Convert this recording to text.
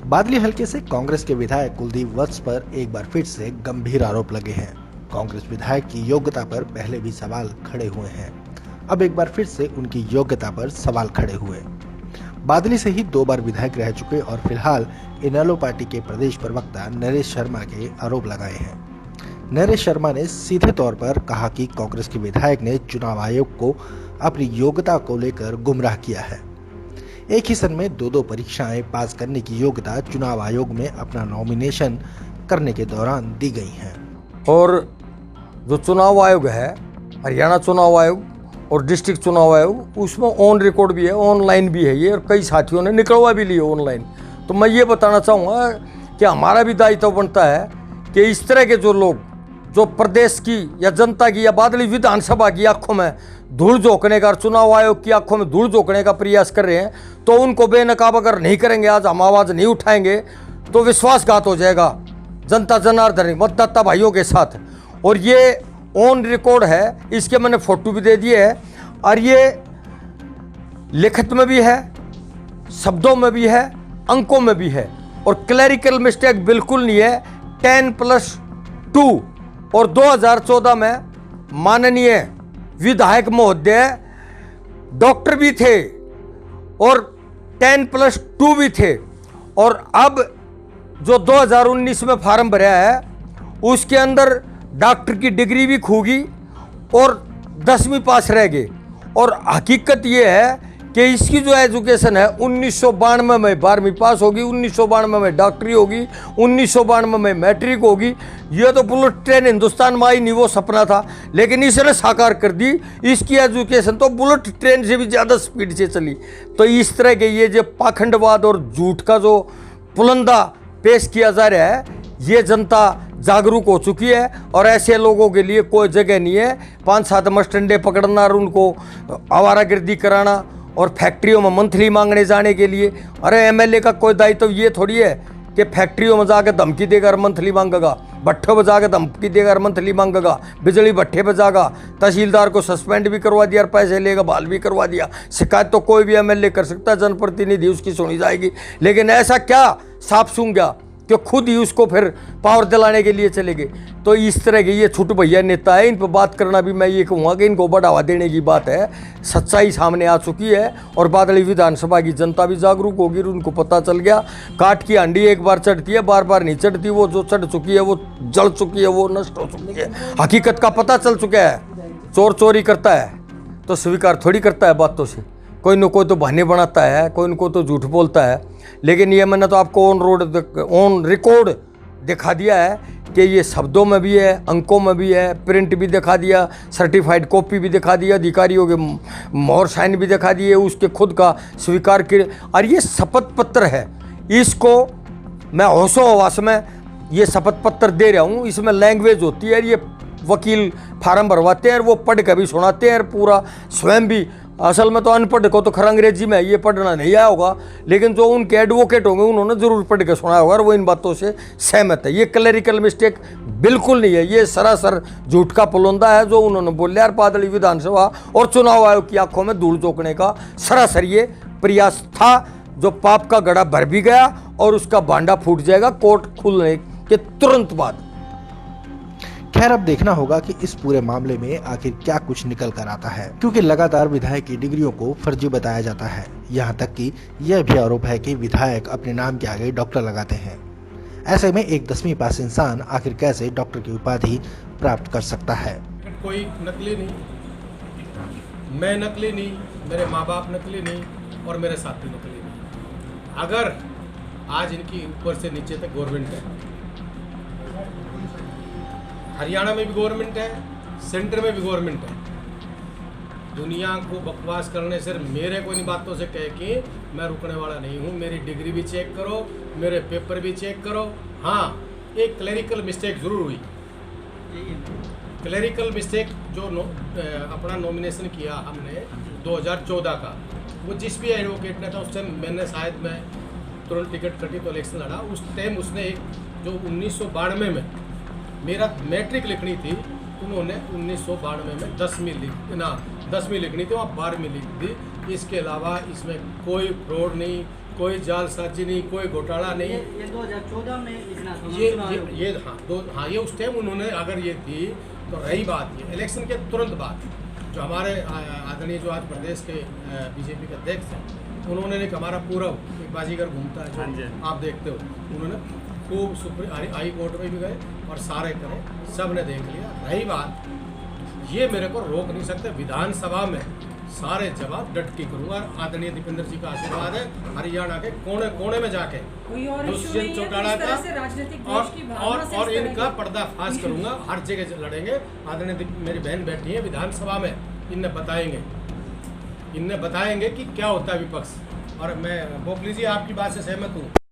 बादली हलके से कांग्रेस के विधायक कुलदीप वत्स पर एक बार फिर से गंभीर आरोप लगे हैं। कांग्रेस विधायक की योग्यता पर पहले भी सवाल खड़े हुए हैं। अब एक बार फिर से उनकी योग्यता पर सवाल खड़े हुए। बादली से ही 2 बार विधायक रह चुके और फिलहाल इनेलो पार्टी के प्रदेश प्रवक्ता नरेश शर्मा के आरोप लगाए हैं। नरेश शर्मा ने सीधे तौर पर कहा कि कांग्रेस के विधायक ने चुनाव आयोग को अपनी योग्यता को लेकर गुमराह किया है। एक ही समय में 2 परीक्षाएं पास करने की योग्यता चुनाव आयोग में अपना नॉमिनेशन करने के दौरान दी गई हैं। और जो चुनाव आयोग है, हरियाणा चुनाव आयोग और डिस्ट्रिक्ट चुनाव आयोग, उसमें ऑन रिकॉर्ड भी है, ऑनलाइन भी है ये, और कई साथियों ने निकलवा भी लिए ऑनलाइन। तो मैं ये बताना चाहूँगा कि हमारा भी दायित्व बनता है कि इस तरह के जो लोग जो प्रदेश की या जनता की या बादली विधानसभा की आंखों में धूल झोंकने का और चुनाव आयोग की आंखों में धूल झोंकने का प्रयास कर रहे हैं, तो उनको बेनकाब अगर नहीं करेंगे, आज हम आवाज़ नहीं उठाएंगे, तो विश्वासघात हो जाएगा जनता जनार्दन मतदाता भाइयों के साथ। और ये ऑन रिकॉर्ड है, इसके मैंने फोटो भी दे दिए है, और ये लिखित में भी है, शब्दों में भी है, अंकों में भी है, और क्लैरिकल मिस्टेक बिल्कुल नहीं है। 10+2 और 2014 में माननीय विधायक महोदय डॉक्टर भी थे और 10+2 भी थे, और अब जो 2019 में फार्म भरा है उसके अंदर डॉक्टर की डिग्री भी खूगी और 10वीं पास रह गए। और हकीकत ये है कि इसकी जो एजुकेशन है 1992 में 12वीं पास होगी, 1992 में डॉक्टरी होगी, 1992 में मैट्रिक होगी। ये तो बुलेट ट्रेन हिंदुस्तान में आई नहीं, वो सपना था, लेकिन इसने साकार कर दी। इसकी एजुकेशन तो बुलेट ट्रेन से भी ज़्यादा स्पीड से चली। तो इस तरह के ये जो पाखंडवाद और झूठ का जो पुलंदा पेश किया जा रहा है, ये जनता जागरूक हो चुकी है, और ऐसे लोगों के लिए कोई जगह नहीं है। 5-7 मस्टंडे पकड़ना और उनको आवारागर्दी कराना और फैक्ट्रियों में मंथली मांगने जाने के लिए। अरे एमएलए का कोई दायित्व ये थोड़ी है कि फैक्ट्रियों में जाकर धमकी देकर मंथली मांगेगा, भट्ठों पर जाकर धमकी देकर मंथली मांगेगा, बिजली भट्ठे पर जागा, तहसीलदार को सस्पेंड भी करवा दिया और पैसे लेगा, बहाल भी करवा दिया। शिकायत तो कोई भी एमएलए कर सकता है, जनप्रतिनिधि उसकी सुनी जाएगी। लेकिन ऐसा क्या साफ सूंघ गया कि खुद ही उसको फिर पावर दिलाने के लिए चले गए। तो इस तरह के ये छुट भैया नेता है, इन पर बात करना भी मैं ये कहूँगा कि इनको बढ़ावा देने की बात है। सच्चाई सामने आ चुकी है और बादली विधानसभा की जनता भी जागरूक होगी, उनको पता चल गया। काट की हांडी एक बार चढ़ती है, बार बार नहीं चढ़ती। वो जो चढ़ चुकी है वो जल चुकी है, वो नष्ट हो चुकी है। हकीकत का पता चल चुका है। चोर चोरी करता है तो स्वीकार थोड़ी करता है बातों से, कोई न कोई तो बहाने बनाता है, कोई न कोई तो झूठ बोलता है। लेकिन ये मैंने तो आपको ऑन रिकॉर्ड दिखा दिया है कि ये शब्दों में भी है, अंकों में भी है, प्रिंट भी दिखा दिया, सर्टिफाइड कॉपी भी दिखा दिया, अधिकारियों के मोहर साइन भी दिखा दिए, उसके खुद का स्वीकार किए। और ये शपथ पत्र है, इसको मैं होशो हवास में ये शपथ पत्र दे रहा हूँ। इसमें लैंग्वेज होती है, ये वकील फार्म भरवाते हैं और वो पढ़ कर भी सुनाते हैं, पूरा स्वयं भी। असल में तो अनपढ़ को तो खर अंग्रेजी में ये पढ़ना नहीं आया होगा, लेकिन जो उनके एडवोकेट होंगे उन्होंने ज़रूर पढ़ के सुनाया होगा और वो इन बातों से सहमत है। ये क्लरिकल मिस्टेक बिल्कुल नहीं है, ये सरासर झूठ का पुलंदा है जो उन्होंने बोले। यार बादली विधानसभा और चुनाव आयोग की आंखों में धूल झोंकने का सरासर ये प्रयास था, जो पाप का गड़ा भर भी गया और उसका भांडा फूट जाएगा कोर्ट खुलने के तुरंत बाद। खैर अब देखना होगा कि इस पूरे मामले में आखिर क्या कुछ निकल कर आता है, क्योंकि लगातार विधायक की डिग्रियों को फर्जी बताया जाता है। यहाँ तक कि यह भी आरोप है कि विधायक अपने नाम के आगे डॉक्टर लगाते हैं। ऐसे में एक 10वीं पास इंसान आखिर कैसे डॉक्टर की उपाधि प्राप्त कर सकता है। कोई नकली नहीं, मैं नकली नहीं, मेरे माँ बाप नकली नहीं और मेरे साथी नकली नहीं। अगर आज इनकी ऊपर से नीचे तक गवर्नमेंट है, हरियाणा में भी गवर्नमेंट है, सेंटर में भी गवर्नमेंट है। दुनिया को बकवास करने से मेरे कोई इन बातों से कह के मैं रुकने वाला नहीं हूँ। मेरी डिग्री भी चेक करो, मेरे पेपर भी चेक करो। हाँ, एक क्लरिकल मिस्टेक ज़रूर हुई। क्लरिकल मिस्टेक जो अपना नॉमिनेशन किया हमने 2014 का, वो जिस भी एडवोकेट ने था उस टाइम मैंने शायद मैं तुरंत टिकट कटी तो इलेक्शन लड़ा। उस टाइम उसने एक जो 1992 में मेरा मैट्रिक लिखनी थी, उन्होंने 1992 में 10वीं लिखनी थी, वहाँ 12वीं लिख दी। इसके अलावा इसमें कोई फ्रॉड नहीं, कोई जालसाजी नहीं, कोई घोटाला नहीं। ये 2014 में इतना ये उस टाइम उन्होंने अगर ये थी तो रही बात ये इलेक्शन के तुरंत बाद जो हमारे आदरणीय जो आज प्रदेश के बीजेपी के अध्यक्ष हैं उन्होंने एक हमारा पूरा एक बाजीगर घूमता है जो आप देखते हो, उन्होंने खूब सुप्रीम हाई कोर्ट में भी गए और सारे करे, सब ने देख लिया। रही बात ये मेरे को रोक नहीं सकते, विधानसभा में सारे जवाब डट के करूंगा। आदरणीय दीपेंद्र जी का आशीर्वाद है, हरियाणा के कोने कोने में जाके दुष्यंत चौटाला का और इनका पर्दाफाश करूंगा, हर जगह लड़ेंगे। आदरणीय मेरी बहन बैठी है विधानसभा में, इन्हें बताएंगे कि क्या होता है विपक्ष। और मैं बोकली जी आपकी बात से सहमत हूँ।